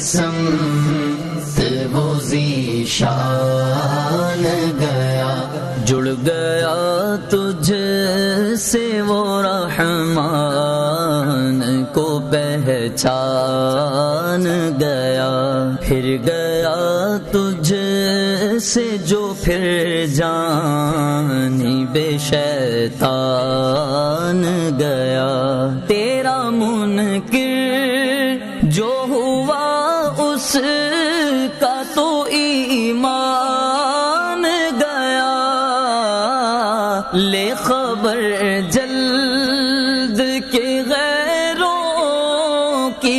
سمت وہ ذیشان گیا، جڑ گیا تجھ سے وہ رحمان کو پہچان گیا، پھر گیا تجھ سے جو پھر جانب شیطان گیا، تیرا منکر جو ہوا اس کا تو ایمان گیا، لے خبر جلد کے غیروں کی